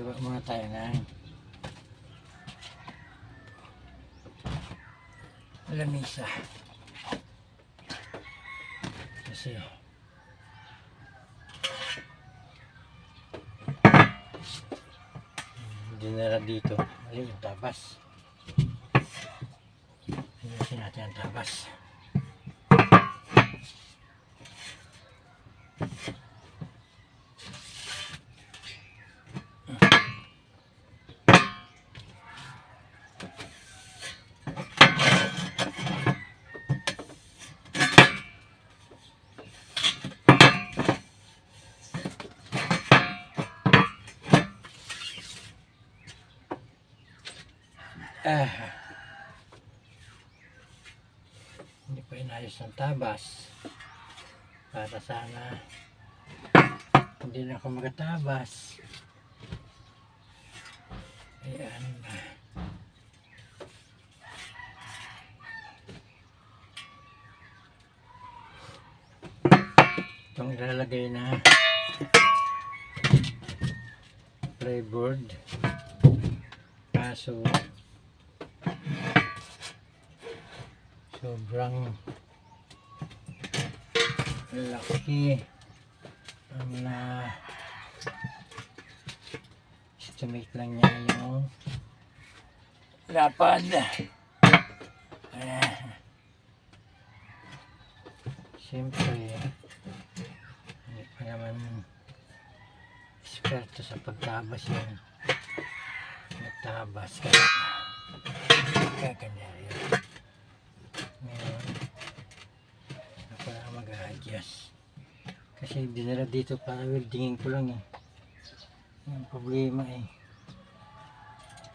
gawa muna tayo ng lamisa kasi dinala dito mali yung tabas. Ayusin natin ang tabas. Hindi pa inayos ng tabas para sana hindi na ako magatabas. Ayan na. Itong ilalagay na playboard kaso sobrang laki ang na estimate lang niya yung lapad. Siyempre hindi pa naman eksperto sa pagtabas yung nagtabas kaya kaganyan yun. Ngayon ako na mag-a-adjust kasi dinala dito para weldingin ko lang eh. Yung problema eh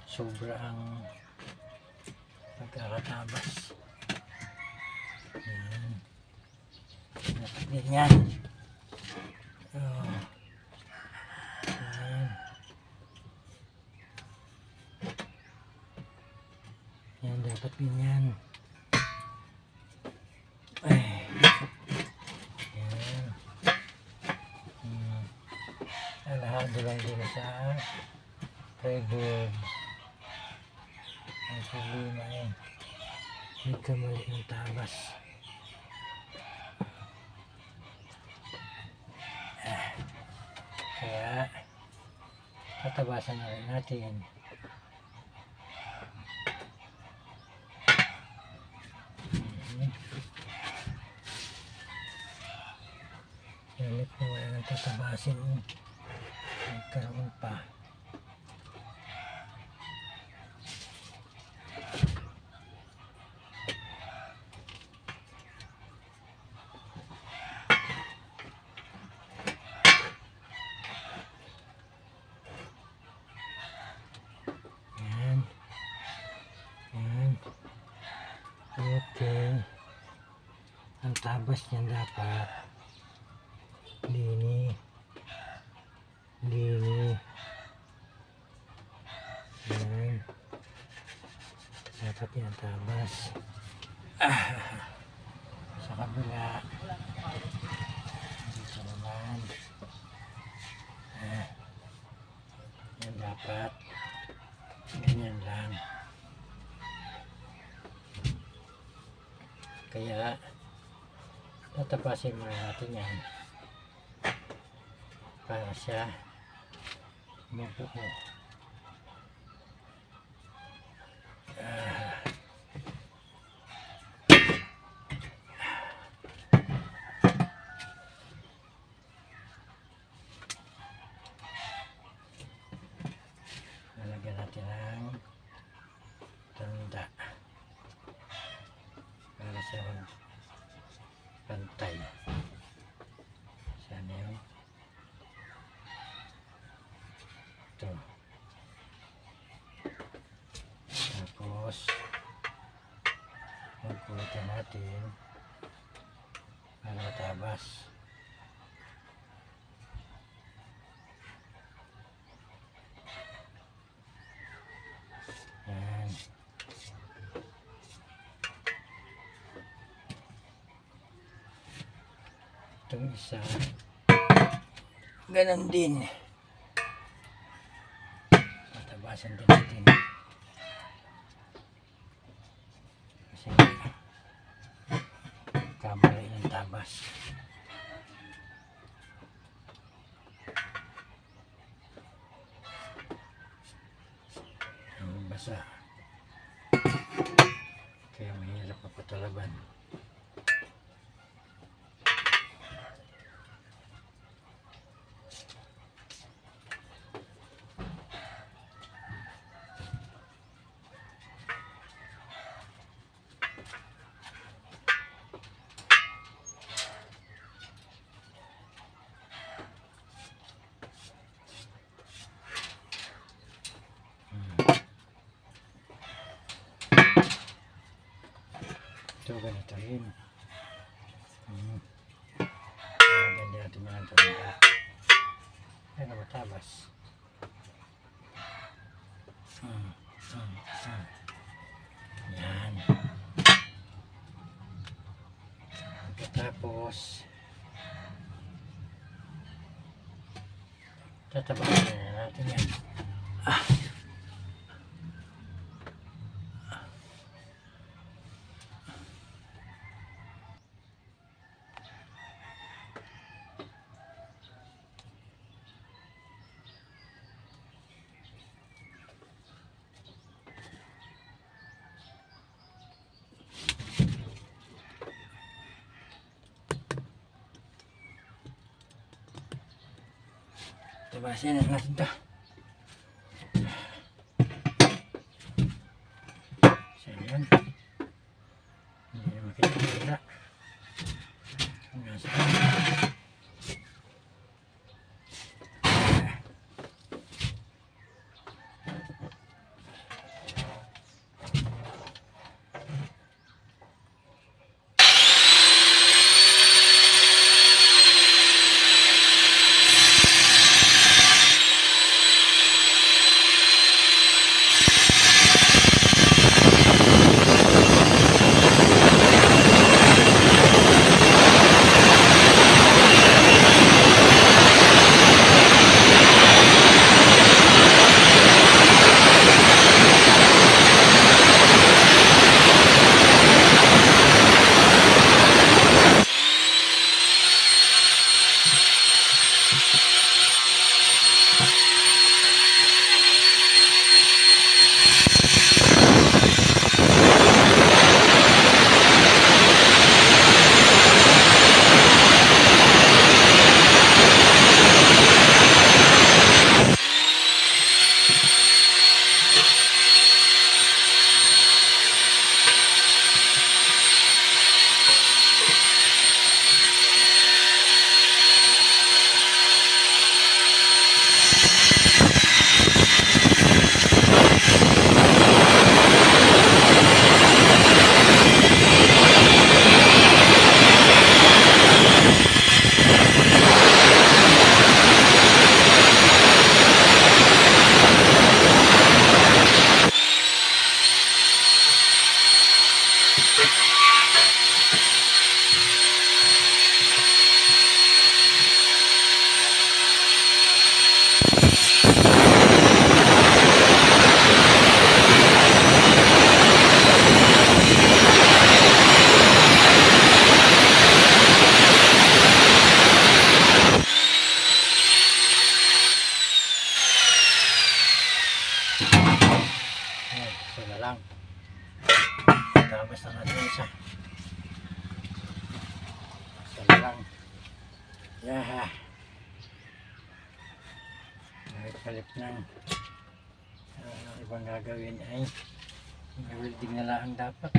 sobra ang pagkakatabas. Ganyan. Oh. Yan. Yan dapat ganyan. Ay. Yan. Alahado lang din sa plywood. Ang problema eh nagkamali ng tabas. Kaya tatabasan na rin natin. Galit na wala nang tatabasin. Nagkaroon pa. Okay. Ang tabas niyan dapat lini. Yan. Dapat yan tabas. Sa kabila. Dito naman. Yan dapat. Ganyan lang. Kaya tatapasin muna natin yan para siya mabuo. Lalagyan natin ng tanda para sa pantay. Sana yun. Ito. Tapos magkulitan natin para matabas. Yan. Itong isa ganon din. tatabasan din natin. Kasi kamali ng tabas. Basa. Kaya mahirap mapatalaban. Ito ganito rin. Maganda natin yan ang talaga. Ano ba tabas? Yan. Tapos tatabasan na natin yan. Tabasin na natin ito. So yan. Hindi na makikita. Hanggang saan. lang. Tapos na natin isa. Isa na lang. Yeah. Palit ng ibang gagawin ay welding na lang dapat.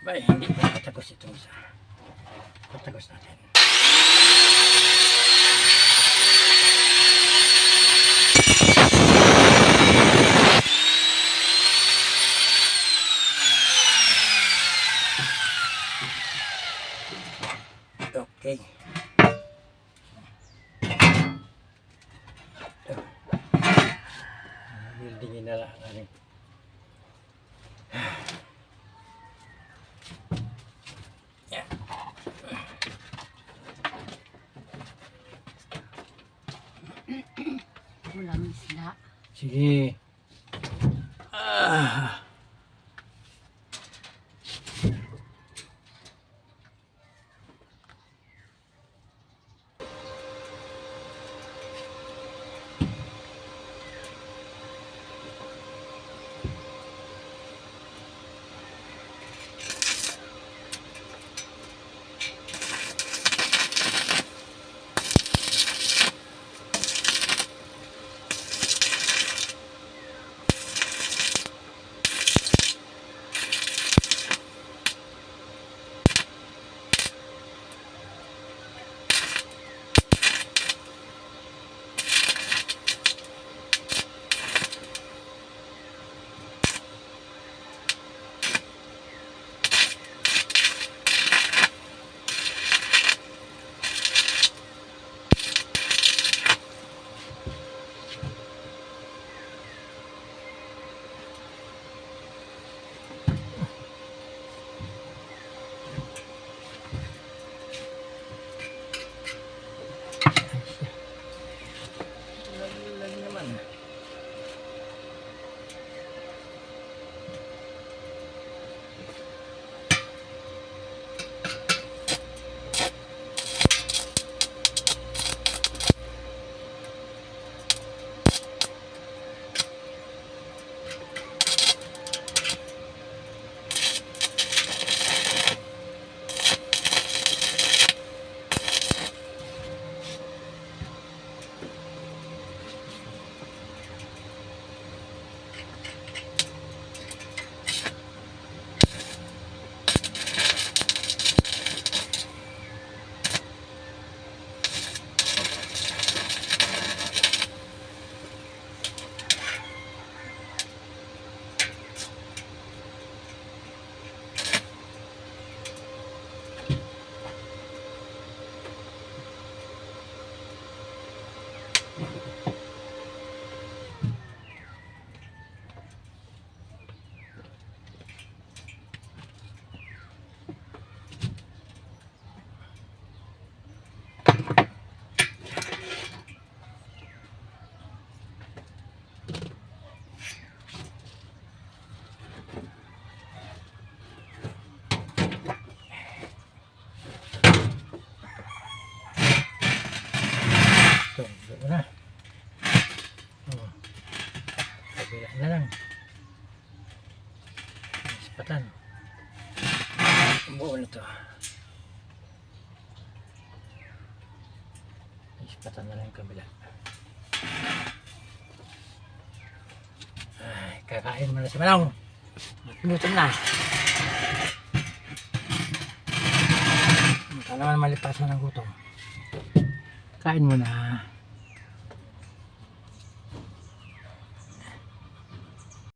Ba, hindi pa patagos itong isa. Patagos natin. Okay. Buildingin na lang. Yan. Walang isda. Sige. Ah. Lag naman. Ito, ito na. Oh. Kabila na lang. Ispatan. Buo na to. Ispatan na lang yung kabila. Ay, kakain mo na si Manong. Gutom na. Ito naman malipasan ng gutom. Kain mo na.